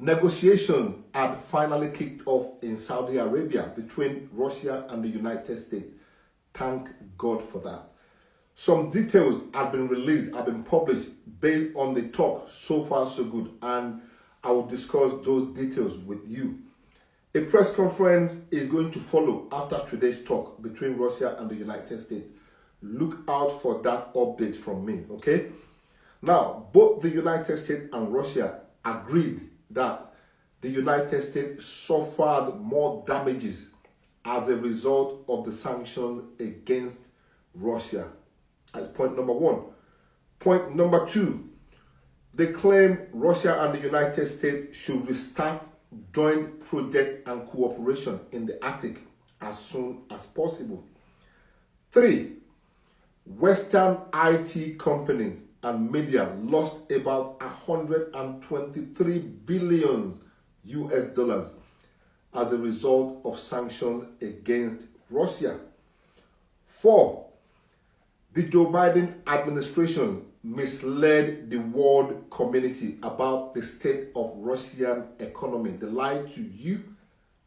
Negotiations had finally kicked off in Saudi Arabia between Russia and the United States. Thank God for that. Some details have been released, have been published based on the talk. So far, so good. And I will discuss those details with you. A press conference is going to follow after today's talk between Russia and the United States. Look out for that update from me, okay? Now, both the United States and Russia agreed that the United States suffered more damages as a result of the sanctions against Russia. That's point number one. Point number two, they claimed Russia and the United States should restart joint project and cooperation in the Arctic as soon as possible. 3, Western IT companies and media lost about 123 billion US dollars as a result of sanctions against Russia. 4, the Joe Biden administration misled the world community about the state of Russian economy. They lied to you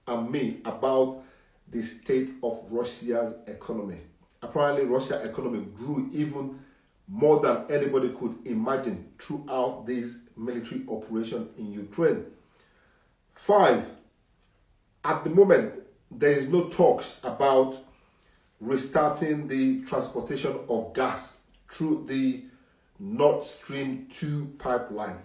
and me about the state of Russia's economy. Apparently, Russia's economy grew even more than anybody could imagine throughout this military operation in Ukraine. 5, at the moment, there is no talks about restarting the transportation of gas through the Nord Stream 2 pipeline.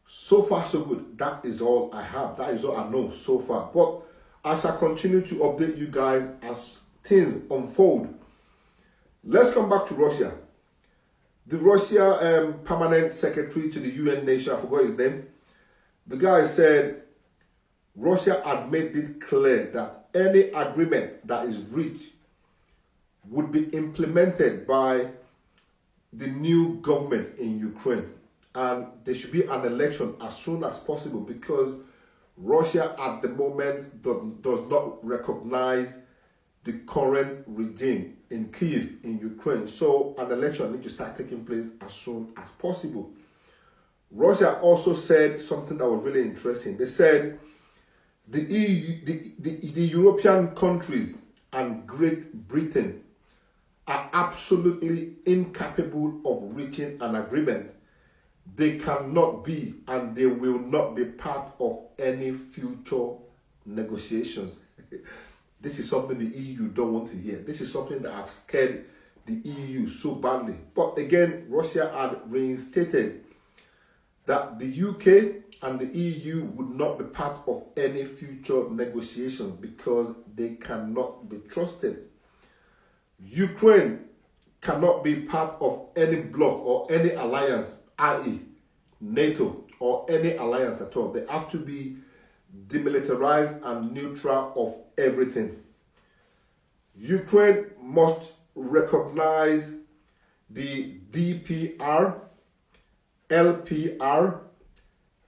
So far, so good. That is all I have. That is all I know so far. But as I continue to update you guys as things unfold, let's come back to Russia. The Russia permanent secretary to the UN nation, I forgot his name, the guy said Russia had made it clear that any agreement that is reached would be implemented by the new government in Ukraine. And there should be an election as soon as possible because Russia at the moment does not recognize the current regime in Kyiv in Ukraine. So an election needs to start taking place as soon as possible. Russia also said something that was really interesting. They said the EU, the European countries and Great Britain are absolutely incapable of reaching an agreement. They cannot be and they will not be part of any future negotiations. This is something the EU don't want to hear. This is something that has scared the EU so badly. But again, Russia had reinstated that the UK and the EU would not be part of any future negotiations because they cannot be trusted. Ukraine cannot be part of any bloc or any alliance, i.e. NATO or any alliance at all. They have to be demilitarized and neutral of everything. Ukraine must recognize the DPR, LPR,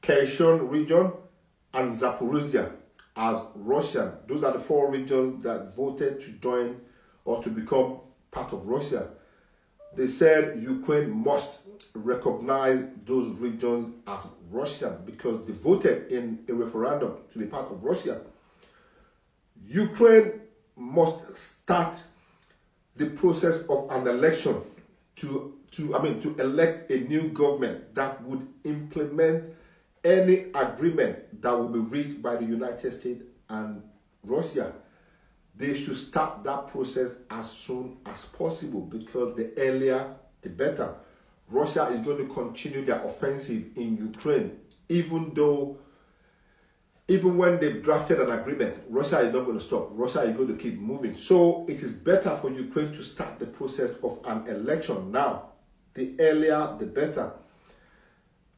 Kherson region, and Zaporizhia as Russian. Those are the 4 regions that voted to join or to become part of Russia. They said Ukraine must recognize those regions as Russian because they voted in a referendum to be part of Russia. Ukraine must start the process of an election to elect a new government that would implement any agreement that will be reached by the United States and Russia. They should start that process as soon as possible because the earlier the better. Russia is going to continue their offensive in Ukraine, even when they've drafted an agreement. Russia is not going to stop. Russia is going to keep moving. So it is better for Ukraine to start the process of an election now. The earlier, the better.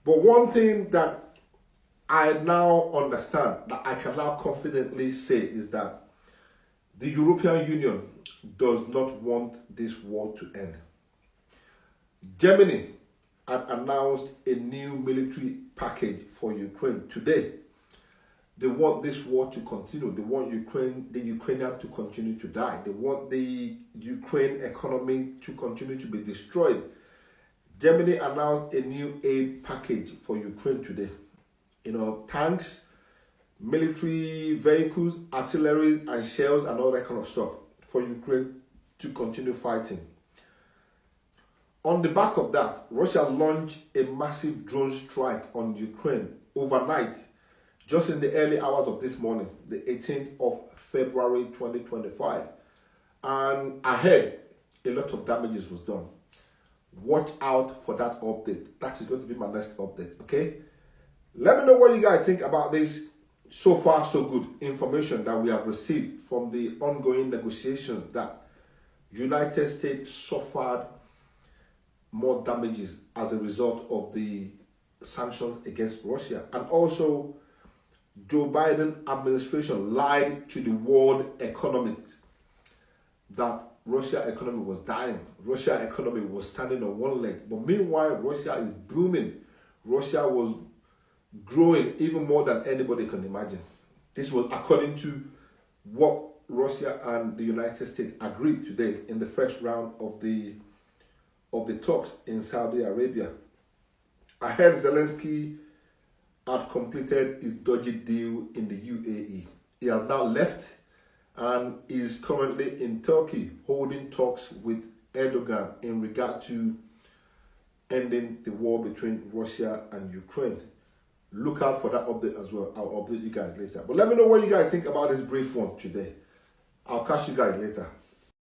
But one thing that I now understand, that I can now confidently say, is that the European Union does not want this war to end. Germany had announced a new military package for Ukraine today. They want this war to continue. They want the Ukrainians to continue to die. They want the Ukraine economy to continue to be destroyed. Germany announced a new aid package for Ukraine today. tanks, military vehicles, artillery, and shells, and all that kind of stuff for Ukraine to continue fighting. On the back of that, Russia launched a massive drone strike on Ukraine overnight, just in the early hours of this morning, the 18th of February 2025. And ahead, a lot of damages was done. Watch out for that update. That is going to be my next update, okay? Let me know what you guys think about this so far so good information that we have received from the ongoing negotiations that United States suffered more damages as a result of the sanctions against Russia. And also, Joe Biden administration lied to the world economy that Russia economy was dying. Russia economy was standing on one leg. But meanwhile, Russia is booming. Russia was growing even more than anybody can imagine. This was according to what Russia and the United States agreed today in the first round of the talks in Saudi Arabia. I heard Zelensky had completed his dodgy deal in the UAE. He has now left and is currently in Turkey holding talks with Erdogan in regard to ending the war between Russia and Ukraine. Look out for that update as well. I'll update you guys later. But let me know what you guys think about this brief one today. I'll catch you guys later.